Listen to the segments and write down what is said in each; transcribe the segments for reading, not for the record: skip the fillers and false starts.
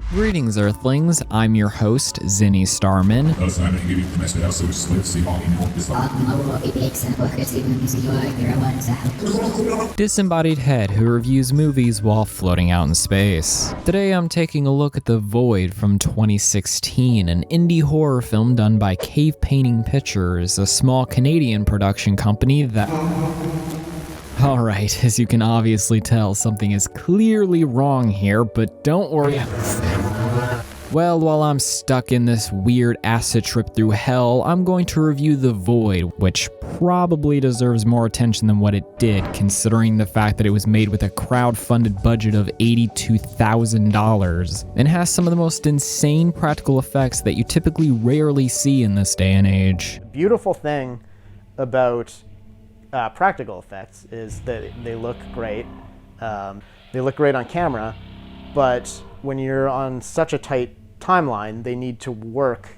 Greetings, Earthlings. I'm your host, Zenni Starman. Disembodied head who reviews movies while floating out in space. Today I'm taking a look at The Void from 2016, an indie horror film done by Cave Painting Pictures, a small Canadian production company that... Alright, as you can obviously tell, something is clearly wrong here, but don't worry. Well, while I'm stuck in this weird acid trip through hell, I'm going to review The Void, which probably deserves more attention than what it did, considering the fact that it was made with a crowd-funded budget of $82,000, and has some of the most insane practical effects that you typically rarely see in this day and age. The beautiful thing about practical effects is that they look great. They look great on camera, but when you're on such a tight timeline, they need to work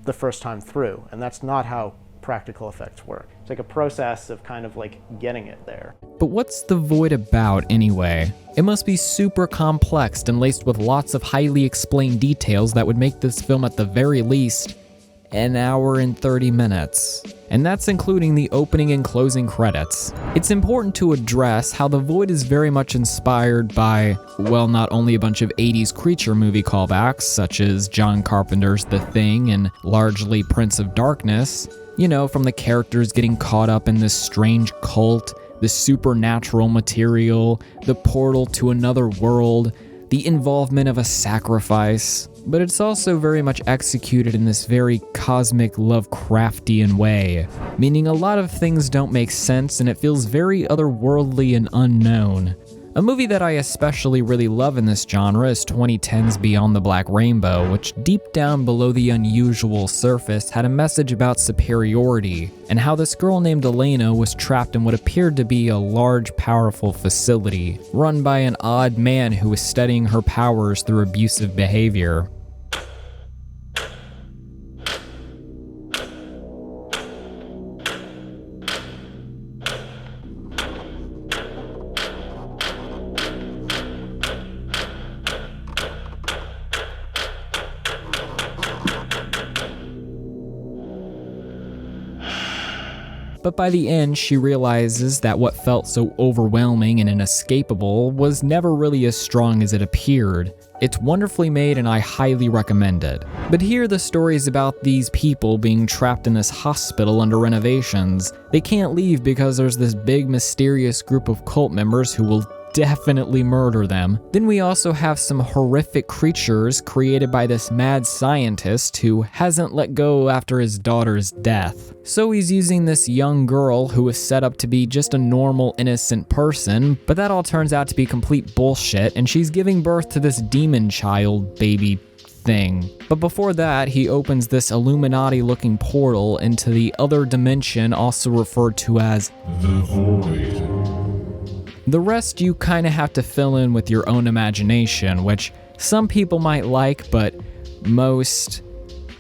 the first time through, and that's not how practical effects work. It's like a process of kind of like getting it there. But what's The Void about anyway? It must be super complex and laced with lots of highly explained details that would make this film at the very least an hour and 30 minutes. And that's including the opening and closing credits. It's important to address how The Void is very much inspired by, well, not only a bunch of 80s creature movie callbacks, such as John Carpenter's The Thing and largely Prince of Darkness, you know, from the characters getting caught up in this strange cult, the supernatural material, the portal to another world, the involvement of a sacrifice, but it's also very much executed in this very cosmic Lovecraftian way, meaning a lot of things don't make sense and it feels very otherworldly and unknown. A movie that I especially really love in this genre is 2010's Beyond the Black Rainbow, which deep down below the unusual surface had a message about superiority, and how this girl named Elena was trapped in what appeared to be a large, powerful facility, run by an odd man who was studying her powers through abusive behavior. But by the end, she realizes that what felt so overwhelming and inescapable was never really as strong as it appeared. It's wonderfully made and I highly recommend it. But here the story is about these people being trapped in this hospital under renovations. They can't leave because there's this big mysterious group of cult members who will definitely murder them. Then we also have some horrific creatures created by this mad scientist who hasn't let go after his daughter's death. So he's using this young girl who is set up to be just a normal, innocent person, but that all turns out to be complete bullshit, and she's giving birth to this demon child baby thing. But before that, he opens this Illuminati-looking portal into the other dimension, also referred to as The Void. The rest you kinda have to fill in with your own imagination, which some people might like, but most,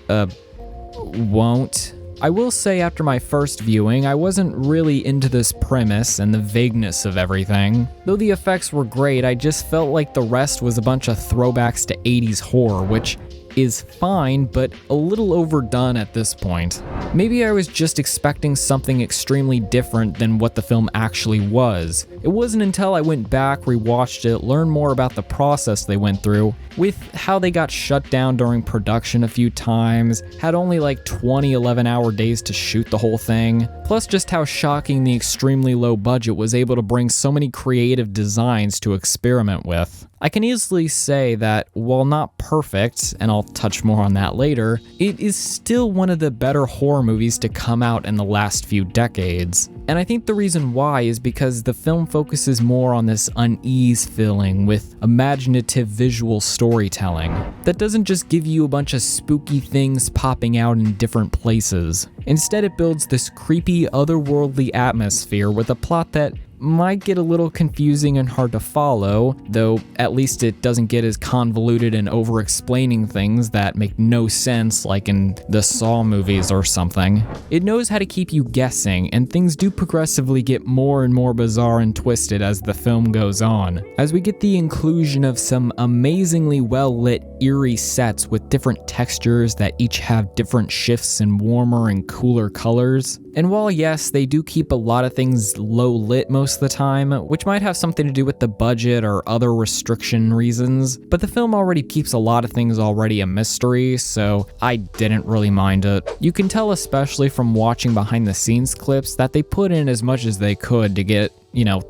won't. I will say after my first viewing, I wasn't really into this premise and the vagueness of everything. Though the effects were great, I just felt like the rest was a bunch of throwbacks to 80s horror, which is fine, but a little overdone at this point. Maybe I was just expecting something extremely different than what the film actually was. It wasn't until I went back, rewatched it, learned more about the process they went through, with how they got shut down during production a few times, had only like 20 11-hour days to shoot the whole thing, plus just how shocking the extremely low budget was able to bring so many creative designs to experiment with. I can easily say that while not perfect, and I'll touch more on that later, it is still one of the better horror movies to come out in the last few decades. And I think the reason why is because the film focuses more on this unease feeling with imaginative visual storytelling that doesn't just give you a bunch of spooky things popping out in different places. Instead, it builds this creepy, otherworldly atmosphere with a plot that might get a little confusing and hard to follow, though at least it doesn't get as convoluted and over-explaining things that make no sense like in the Saw movies or something. It knows how to keep you guessing, and things do progressively get more and more bizarre and twisted as the film goes on, as we get the inclusion of some amazingly well-lit, eerie sets with different textures that each have different shifts in warmer and cooler colors. And while yes, they do keep a lot of things low lit most of the time, which might have something to do with the budget or other restriction reasons, but the film already keeps a lot of things already a mystery, so I didn't really mind it. You can tell, especially from watching behind the scenes clips, that they put in as much as they could to get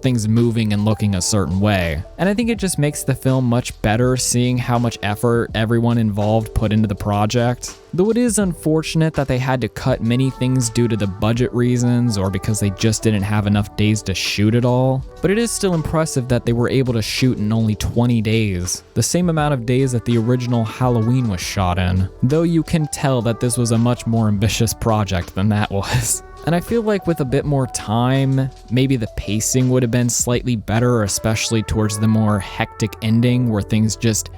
things moving and looking a certain way. And I think it just makes the film much better seeing how much effort everyone involved put into the project. Though it is unfortunate that they had to cut many things due to the budget reasons or because they just didn't have enough days to shoot it all. But it is still impressive that they were able to shoot in only 20 days, the same amount of days that the original Halloween was shot in. Though you can tell that this was a much more ambitious project than that was. And I feel like with a bit more time, maybe the pacing would have been slightly better, especially towards the more hectic ending where things just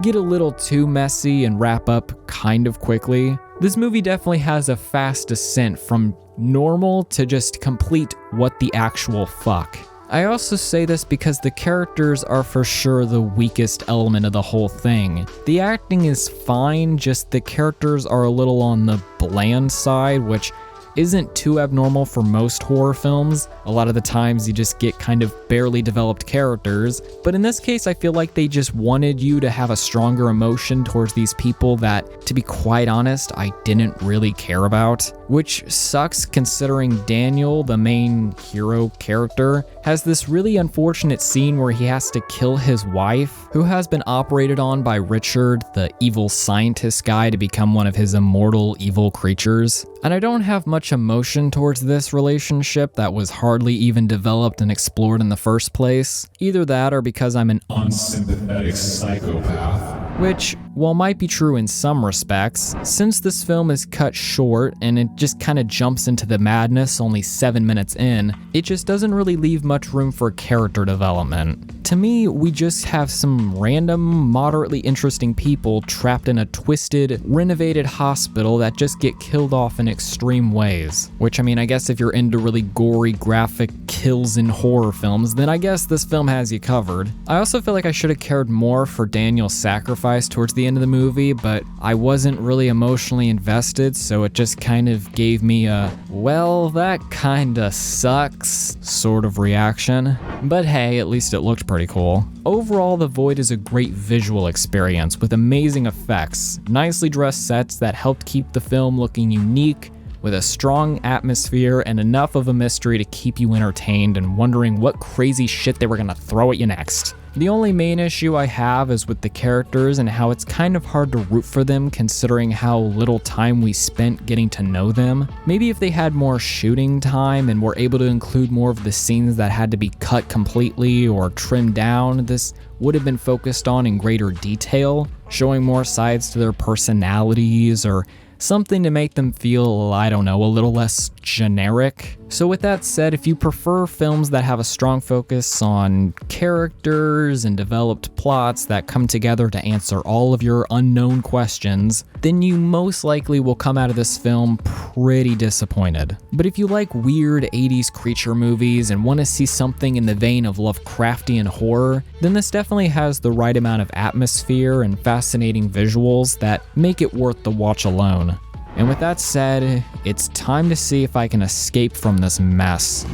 get a little too messy and wrap up kind of quickly. This movie definitely has a fast descent from normal to just complete what the actual fuck. I also say this because the characters are for sure the weakest element of the whole thing. The acting is fine, just the characters are a little on the bland side, which isn't too abnormal for most horror films. A lot of the times you just get kind of barely developed characters, but in this case I feel like they just wanted you to have a stronger emotion towards these people that, to be quite honest, I didn't really care about. Which sucks considering Daniel, the main hero character, has this really unfortunate scene where he has to kill his wife, who has been operated on by Richard, the evil scientist guy, to become one of his immortal evil creatures. And I don't have much emotion towards this relationship that was hardly even developed and explored in the first place. Either that or because I'm an unsympathetic psychopath. Which, while might be true in some respects, since this film is cut short and it just kind of jumps into the madness only 7 minutes in, it just doesn't really leave much room for character development. To me, we just have some random, moderately interesting people trapped in a twisted, renovated hospital that just get killed off in extreme ways. Which, I mean, I guess if you're into really gory, graphic kills in horror films, then I guess this film has you covered. I also feel like I should have cared more for Daniel's sacrifice towards the end of the movie, but I wasn't really emotionally invested, so it just kind of gave me a, well, that kinda sucks sort of reaction. But hey, at least it looked pretty cool. Overall, The Void is a great visual experience with amazing effects, nicely dressed sets that helped keep the film looking unique, with a strong atmosphere and enough of a mystery to keep you entertained and wondering what crazy shit they were gonna throw at you next. The only main issue I have is with the characters and how it's kind of hard to root for them considering how little time we spent getting to know them. Maybe if they had more shooting time and were able to include more of the scenes that had to be cut completely or trimmed down, this would have been focused on in greater detail, showing more sides to their personalities or something to make them feel, I don't know, a little less generic. So with that said, if you prefer films that have a strong focus on characters and developed plots that come together to answer all of your unknown questions, then you most likely will come out of this film pretty disappointed. But if you like weird 80s creature movies and want to see something in the vein of Lovecraftian horror, then this definitely has the right amount of atmosphere and fascinating visuals that make it worth the watch alone. And with that said, it's time to see if I can escape from this mess.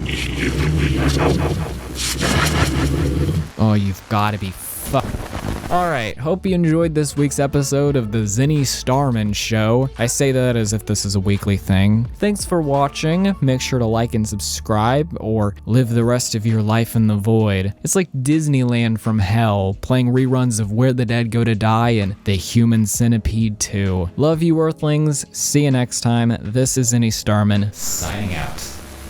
Oh, you've got to be Alright, hope you enjoyed this week's episode of the Zenni Starman Show. I say that as if this is a weekly thing. Thanks for watching. Make sure to like and subscribe, or live the rest of your life in the void. It's like Disneyland from hell, playing reruns of Where the Dead Go to Die and The Human Centipede 2. Love you, Earthlings. See you next time. This is Zenni Starman, signing out.